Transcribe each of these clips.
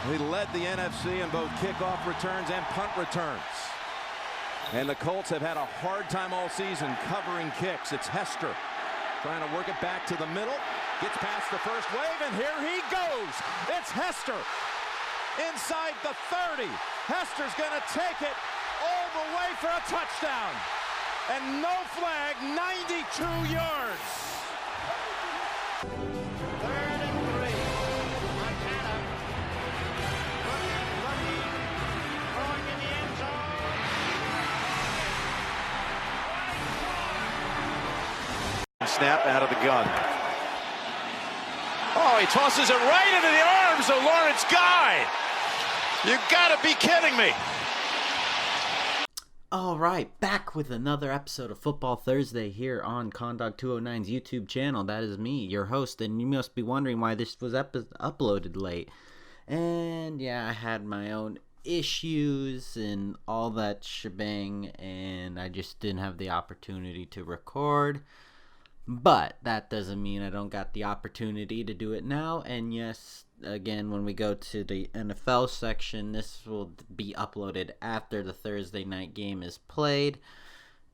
He led the NFC in both kickoff returns and punt returns. And the Colts have had a hard time all season covering kicks. It's Hester trying to work it back to the middle. Gets past the first wave, and here he goes. It's Hester inside the 30. Hester's going to take it all the way for a touchdown. And no flag, 92 yards. Snap out of the gun. Oh, he tosses it right into the arms of Lawrence Guy. You gotta be kidding me. All right, back with another episode of Football Thursday here on Condog 209's YouTube channel. That is me, your host, and you must be wondering why this was uploaded late. And yeah, I had my own issues and all that shebang, and I just didn't have the opportunity to record. But that doesn't mean I don't got the opportunity to do it now. And yes, again, when we go to the NFL section, this will be uploaded after the Thursday night game is played.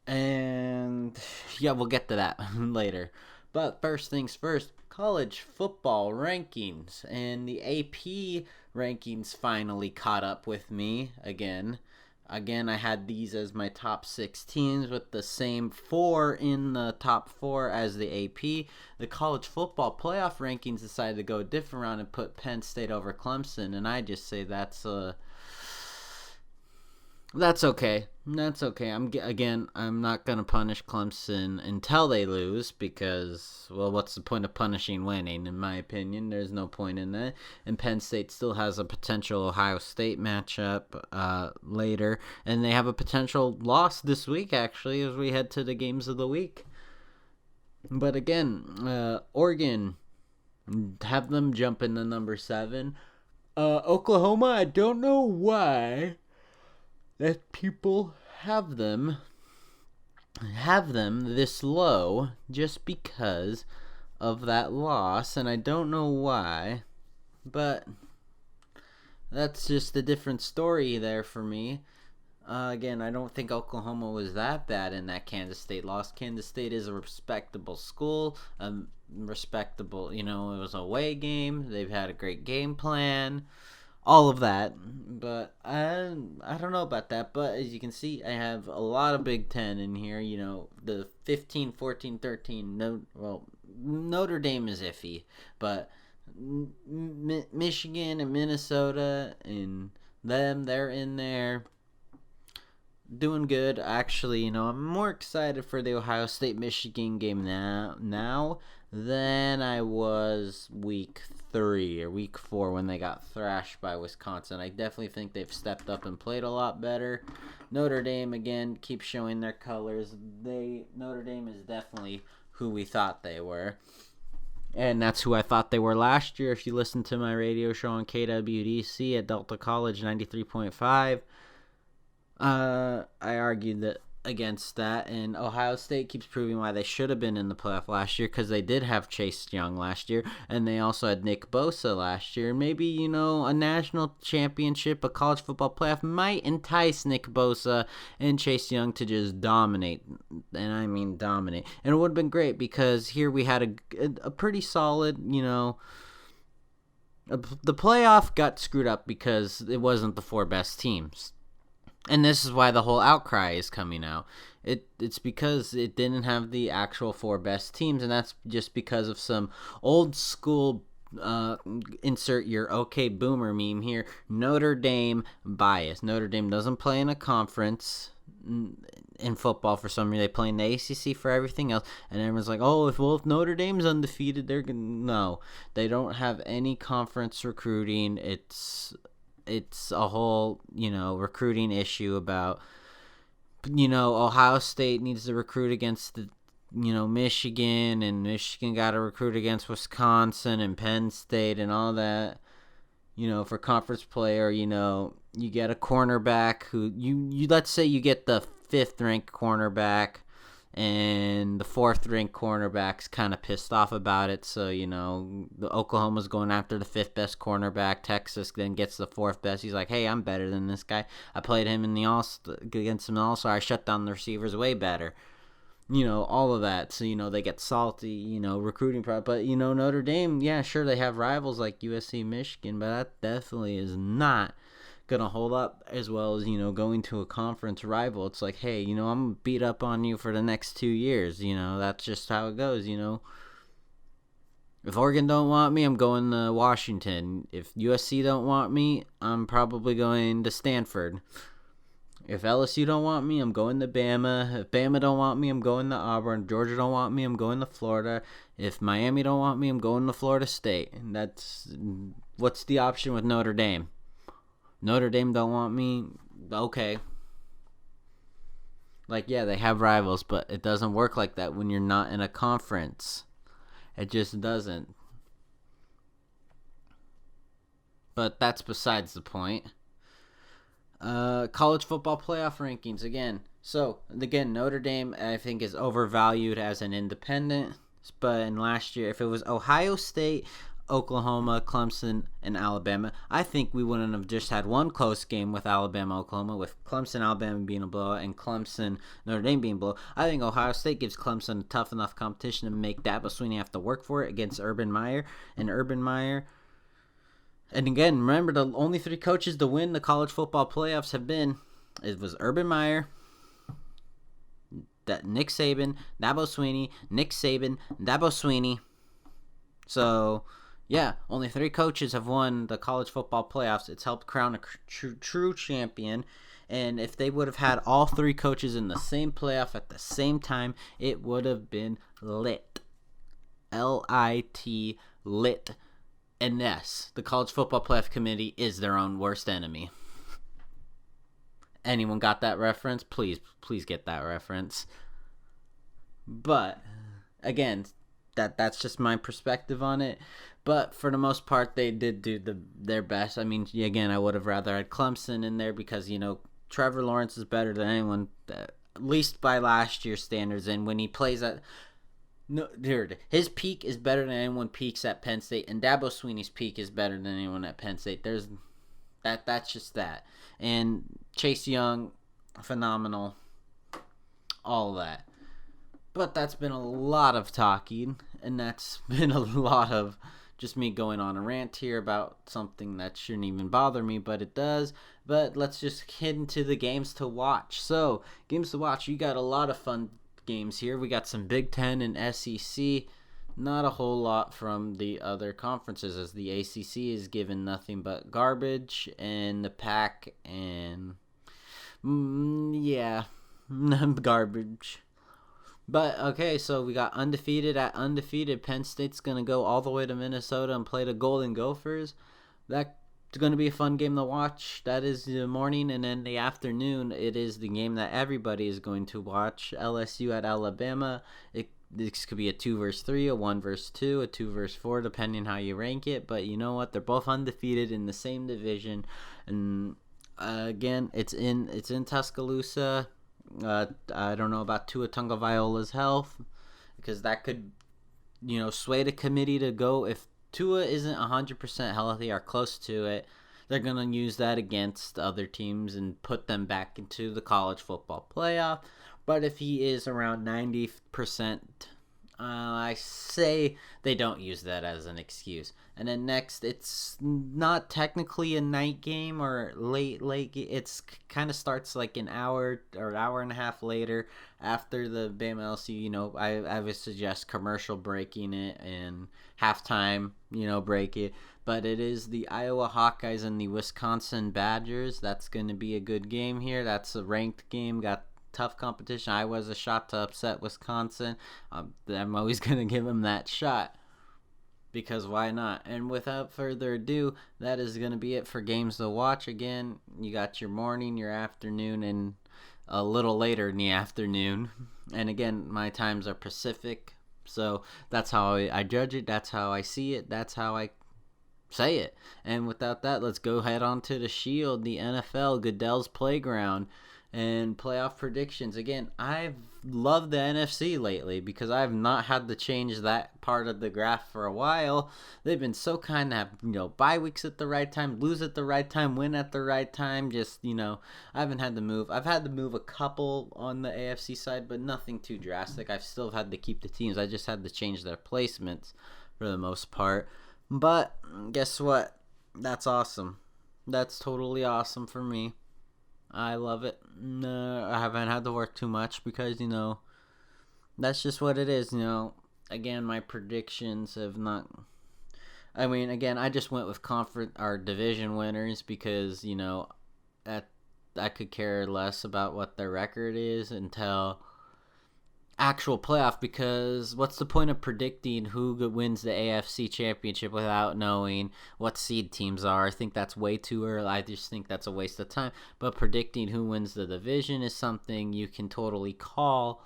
And yeah, we'll get to that later. But first things first, college football rankings. And the AP rankings finally caught up with me again. Again, I had these as my top 6 teams with the same 4 in the top 4 as the AP. The college football playoff rankings decided to go a different round and put Penn State over Clemson, and I just say that's okay. That's okay. I'm not going to punish Clemson until they lose because, well, what's the point of punishing winning, in my opinion? There's no point in that. And Penn State still has a potential Ohio State matchup later. And they have a potential loss this week, actually, as we head to the games of the week. But again, Oregon, have them jump into number 7. Oklahoma, I don't know why that people have them this low just because of that loss, and I don't know why, but that's just a different story there for me. Again, I don't think Oklahoma was that bad in that Kansas State loss. Kansas State is a respectable school, it was a away game. They've had a great game plan. All of that, but I don't know about that. But as you can see, I have a lot of Big Ten in here. The 15, 14, 13. Notre Dame is iffy, but Michigan and Minnesota and they're in there doing good. Actually, I'm more excited for the Ohio State-Michigan game now than I was week 3 or week 4 when they got thrashed by Wisconsin. I definitely think they've stepped up and played a lot better. Notre Dame, again, keeps showing their colors. Notre Dame is definitely who we thought they were. And that's who I thought they were last year. If you listen to my radio show on KWDC at Delta College 93.5, I argued that against that, and Ohio State keeps proving why they should have been in the playoff last year, because they did have Chase Young last year, and they also had Nick Bosa last year. Maybe, a national championship, a college football playoff might entice Nick Bosa and Chase Young to just dominate, and I mean dominate. And it would have been great, because here we had a pretty solid, the playoff got screwed up because it wasn't the 4 best teams. And this is why the whole outcry is coming out. It's because it didn't have the actual 4 best teams, and that's just because of some old school, insert your okay boomer meme here, Notre Dame bias. Notre Dame doesn't play in a conference in football for some reason. They play in the ACC for everything else, and everyone's like, if Notre Dame's undefeated, they're going to... No, they don't have any conference recruiting. It's a whole, recruiting issue about, Ohio State needs to recruit against the, Michigan, and Michigan got to recruit against Wisconsin and Penn State and all that, for conference play. Or, you get a cornerback who, let's say you get the 5th ranked cornerback and the 4th-ranked cornerback's kind of pissed off about it. So, the Oklahoma's going after the 5th best cornerback. Texas then gets the 4th best. He's like, hey, I'm better than this guy. I played him in against him also. I shut down the receivers way better. All of that. So, they get salty, recruiting but, Notre Dame, yeah, sure, they have rivals like USC, Michigan, but that definitely is not going to hold up as well as, going to a conference rival. It's like, hey, I'm going to beat up on you for the next 2 years. That's just how it goes, If Oregon don't want me, I'm going to Washington. If USC don't want me, I'm probably going to Stanford. If LSU don't want me, I'm going to Bama. If Bama don't want me, I'm going to Auburn. If Georgia don't want me, I'm going to Florida. If Miami don't want me, I'm going to Florida State. And what's the option with Notre Dame? Notre Dame don't want me. Okay. Like, yeah, they have rivals, but it doesn't work like that when you're not in a conference. It just doesn't. But that's besides the point. College football playoff rankings again. So, again, Notre Dame, I think, is overvalued as an independent. But in last year, if it was Ohio State, Oklahoma, Clemson, and Alabama, I think we wouldn't have just had one close game with Alabama, Oklahoma, with Clemson, Alabama being a blowout, and Clemson, Notre Dame being a blowout. I think Ohio State gives Clemson a tough enough competition to make Dabo Swinney have to work for it against Urban Meyer. And again, remember, the only 3 coaches to win the college football playoffs it was Urban Meyer, Nick Saban, Dabo Swinney, Nick Saban, Dabo Swinney. So, yeah, only 3 coaches have won the college football playoffs. It's helped crown a true champion. And if they would have had all 3 coaches in the same playoff at the same time, it would have been lit. L-I-T, lit. And yes, the College Football Playoff Committee is their own worst enemy. Anyone got that reference? Please get that reference. But, again, that's just my perspective on it. But for the most part, they did do their best. I mean, again, I would have rather had Clemson in there because, Trevor Lawrence is better than anyone, at least by last year's standards. And when he plays at... No, dude, his peak is better than anyone peaks at Penn State, and Dabo Swinney's peak is better than anyone at Penn State. That's just that. And Chase Young, phenomenal, all of that. But that's been a lot of talking, and that's been a lot of just me going on a rant here about something that shouldn't even bother me, but it does. But let's just get into the games to watch. So, games to watch, you got a lot of fun games here. We got some Big Ten and SEC. Not a whole lot from the other conferences, as the ACC is given nothing but garbage, and the Pac and garbage. But okay, so we got undefeated at undefeated. Penn State's gonna go all the way to Minnesota and play the Golden Gophers. That's going to be a fun game to watch. That is the morning, and then the afternoon, it is the game that everybody is going to watch. LSU at Alabama. This could be a 2 versus 3, a 1 versus 2, a 2 versus 4, depending how you rank it. But you know what? They're both undefeated in the same division. And again, it's in Tuscaloosa. I don't know about Tua Tagovailoa's health, because that could, sway the committee to go. If Tua isn't 100% healthy or close to it, they're going to use that against other teams and put them back into the college football playoff. But if he is around 90%, I say they don't use that as an excuse. And then next, it's not technically a night game or late. It's kind of starts like an hour or hour and a half later after the Bama LSU. I would suggest commercial breaking it and halftime, break it. But it is the Iowa Hawkeyes and the Wisconsin Badgers. That's going to be a good game here. That's a ranked game. Got tough competition. Iowa's a shot to upset Wisconsin. I'm always going to give them that shot, because why not? And without further ado, that is going to be it for games to watch. Again, you got your morning, your afternoon, and a little later in the afternoon. And again, my times are Pacific, so that's how I judge it. That's how I see it. That's how I say it. And without that, let's go head on to the Shield, the NFL, Goodell's Playground. And playoff predictions. Again, I've loved the NFC lately because I've not had to change that part of the graph for a while. They've been so kind to have, bye weeks at the right time, lose at the right time, win at the right time. Just, I haven't had to move. I've had to move a couple on the AFC side, but nothing too drastic. I've still had to keep the teams. I just had to change their placements for the most part. But guess what? That's awesome. That's totally awesome for me. I love it. No, I haven't had to work too much because, that's just what it is, Again, my predictions have not... again, I just went with our division winners because, I could care less about what their record is until actual playoff, because what's the point of predicting who wins the AFC championship without knowing what seed teams are? I think that's way too early. I just think that's a waste of time. But predicting who wins the division is something you can totally call,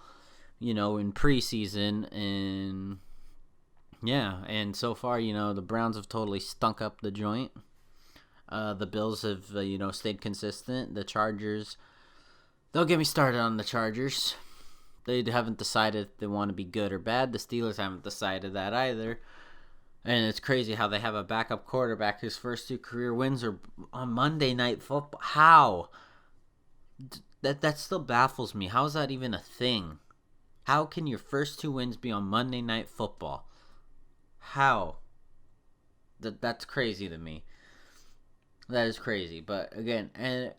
in preseason. And yeah, and so far, the Browns have totally stunk up the joint. The Bills have, stayed consistent. The Chargers, don't get me started on the Chargers. They haven't decided if they want to be good or bad. The Steelers haven't decided that either. And it's crazy how they have a backup quarterback whose first 2 career wins are on Monday Night Football. How? That still baffles me. How is that even a thing? How can your first 2 wins be on Monday Night Football? How? That's crazy to me. That is crazy. But again, and...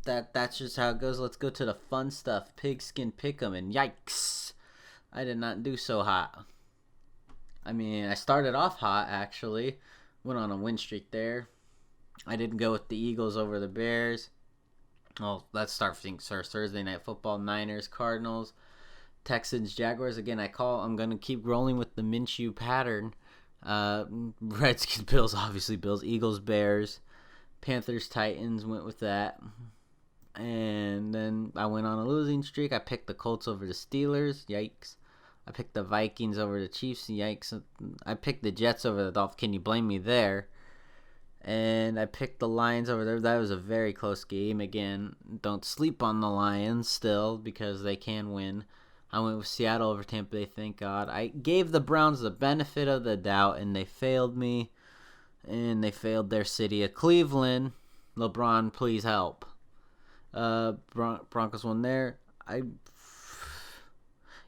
That's just how it goes. Let's go to the fun stuff. Pigskin Pick'em, and yikes, I did not do so hot. I started off hot, actually. Went on a win streak there. I didn't go with the Eagles over the Bears. Well, let's start things first. Thursday Night Football, Niners, Cardinals, Texans, Jaguars. Again, I'm going to keep rolling with the Minshew pattern. Redskins, Bills, obviously Bills, Eagles, Bears, Panthers, Titans, went with that. And then I went on a losing streak. I picked the Colts over the Steelers. Yikes. I picked the Vikings over the Chiefs. Yikes. I picked the Jets over the Dolphins. Can you blame me there? And I picked the Lions over there. That was a very close game. Again, don't sleep on the Lions still because they can win. I went with Seattle over Tampa Bay, thank God. I gave the Browns the benefit of the doubt, and they failed me. And they failed their city of Cleveland. LeBron, please help. Broncos won there.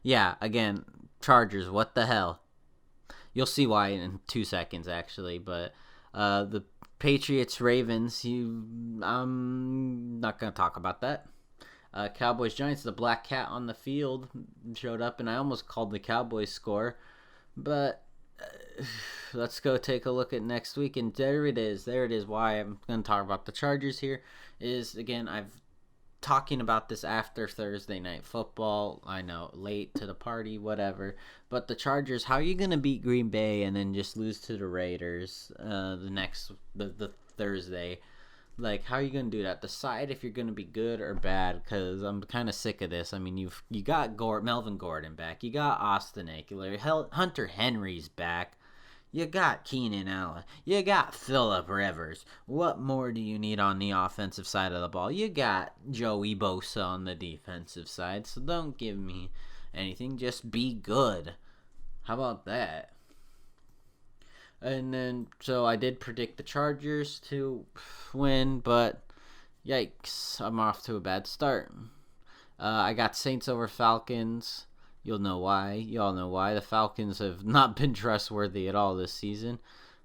Again, Chargers, what the hell? You'll see why in 2 seconds, actually. But the Patriots, Ravens, I'm not going to talk about that. Cowboys, Giants, the black cat on the field showed up, and I almost called the Cowboys score. But let's go take a look at next week, and there it is. Why I'm going to talk about the Chargers here is, again, I've talking about this after Thursday Night Football. I know, late to the party, whatever. But the Chargers, how are you going to beat Green Bay and then just lose to the Raiders the Thursday? Like, how are you going to do that? Decide if you're going to be good or bad, because I'm kind of sick of this. You got Melvin Gordon back. You got Austin Ekeler. Hunter Henry's back. You got Keenan Allen. You got Phillip Rivers. What more do you need on the offensive side of the ball? You got Joey Bosa on the defensive side. So don't give me anything. Just be good. How about that? And then, so I did predict the Chargers to win, but yikes, I'm off to a bad start. I got Saints over Falcons. You'll know why. Y'all know why. The Falcons have not been trustworthy at all this season.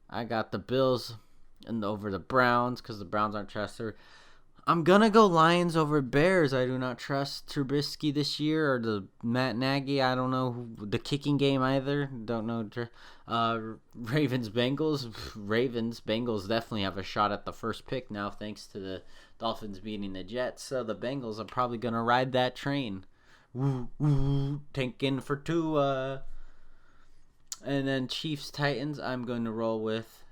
I got the Bills over the Browns because the Browns aren't trustworthy. I'm going to go Lions over Bears. I do not trust Trubisky this year or the Matt Nagy. I don't know the kicking game either. Don't know. Ravens, Bengals. Bengals definitely have a shot at the first pick now thanks to the Dolphins beating the Jets. So the Bengals are probably going to ride that train. Woo, woo, tanking for Tua. And then Chiefs, Titans, I'm going to roll with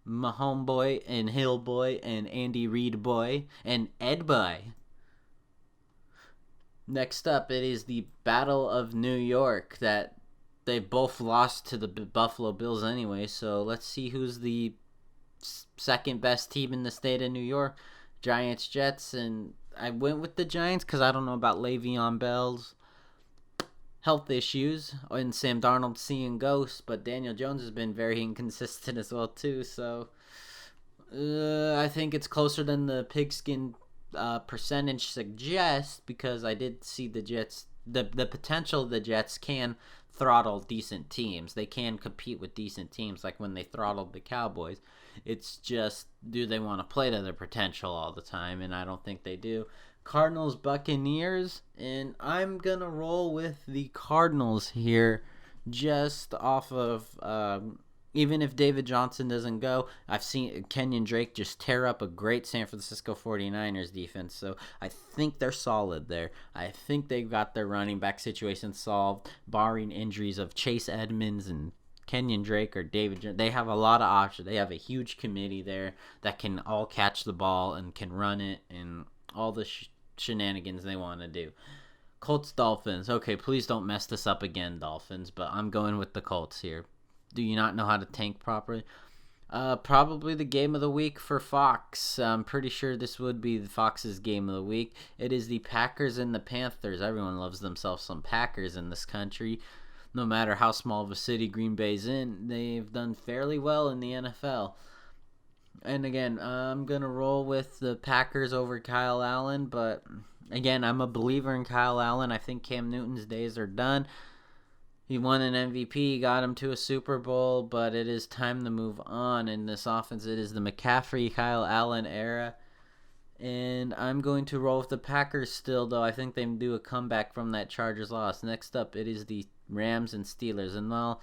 my homeboy and Hill boy and Andy Reid boy and Ed boy. Next up, it is the Battle of New York that they both lost to the Buffalo Bills anyway. So let's see who's the second best team in the state of New York. Giants, Jets, and I went with the Giants because I don't know about Le'Veon Bell's health issues and Sam Darnold seeing ghosts, but Daniel Jones has been very inconsistent as well too. So I think it's closer than the pigskin percentage suggests, because I did see the Jets, the potential the Jets can throttle decent teams. They can compete with decent teams, like when they throttled the Cowboys. It's just, do they want to play to their potential all the time? And I don't think they do. Cardinals, Buccaneers, and I'm going to roll with the Cardinals here, just off of, even if David Johnson doesn't go, I've seen Kenyon Drake just tear up a great San Francisco 49ers defense, so I think they're solid there. I think they've got their running back situation solved, barring injuries of Chase Edmonds and Kenyon Drake or David Johnson. They have a lot of options. They have a huge committee there that can all catch the ball and can run it and all the shenanigans they want to do. Colts, Dolphins. Okay, please don't mess this up again, Dolphins, but I'm going with the Colts here. Do you not know how to tank properly? Probably the game of the week for Fox. I'm pretty sure this would be Fox's game of the week. It is the Packers and the Panthers. Everyone loves themselves some Packers in this country. No matter how small of a city Green Bay's in, they've done fairly well in the NFL. And again, I'm going to roll with the Packers over Kyle Allen, but again, I'm a believer in Kyle Allen. I think Cam Newton's days are done. He won an MVP, got him to a Super Bowl, but it is time to move on in this offense. It is the McCaffrey, Kyle Allen era. And I'm going to roll with the Packers still, though. I think they do a comeback from that Chargers loss. Next up, it is the Rams and Steelers. And while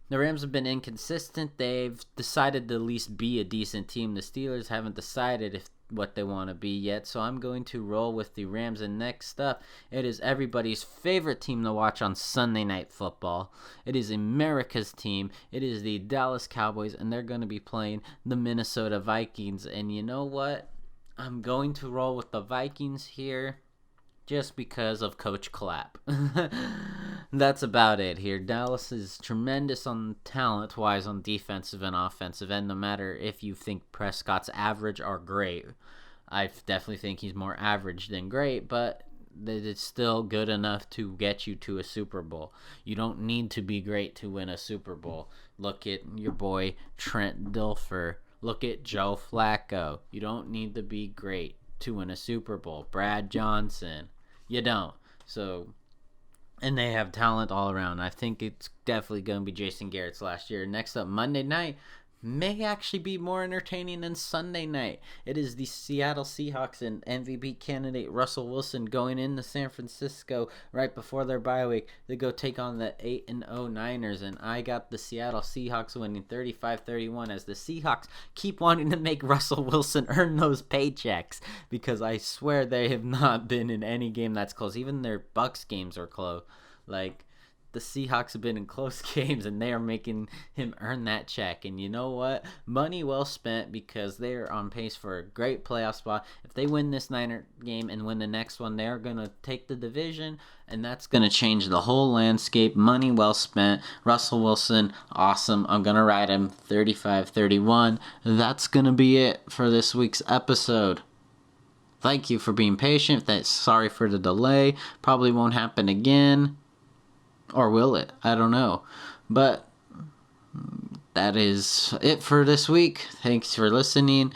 the Rams have been inconsistent, they've decided to at least be a decent team. The Steelers haven't decided what they want to be yet, so I'm going to roll with the Rams. And next up, it is everybody's favorite team to watch on Sunday Night Football. It is America's team. It is the Dallas Cowboys, and they're going to be playing the Minnesota Vikings. And you know what? I'm going to roll with the Vikings here just because of Coach Clapp. That's about it here. Dallas is tremendous on talent-wise on defensive and offensive end, no matter if you think Prescott's average or great. I definitely think he's more average than great, but it's still good enough to get you to a Super Bowl. You don't need to be great to win a Super Bowl. Look at your boy Trent Dilfer. Look at Joe Flacco. You don't need to be great to win a Super Bowl. Brad Johnson. You don't. So, and they have talent all around. I think it's definitely going to be Jason Garrett's last year. Next up, Monday night may actually be more entertaining than Sunday night. It is the Seattle Seahawks and MVP candidate Russell Wilson going into San Francisco right before their bye week. They go take on the 8-0 Niners, and I got the Seattle Seahawks winning 35-31 as the Seahawks keep wanting to make Russell Wilson earn those paychecks, because I swear they have not been in any game that's close. Even their Bucks games are close. Like, the Seahawks have been in close games, and they are making him earn that check. And you know what? Money well spent, because they are on pace for a great playoff spot. If they win this Niner game and win the next one, they are going to take the division, and that's going to change the whole landscape. Money well spent. Russell Wilson, awesome. I'm going to ride him 35-31. That's going to be it for this week's episode. Thank you for being patient. Sorry for the delay. Probably won't happen again. Or will it? I don't know. But that is it for this week. Thanks for listening,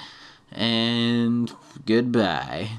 and goodbye.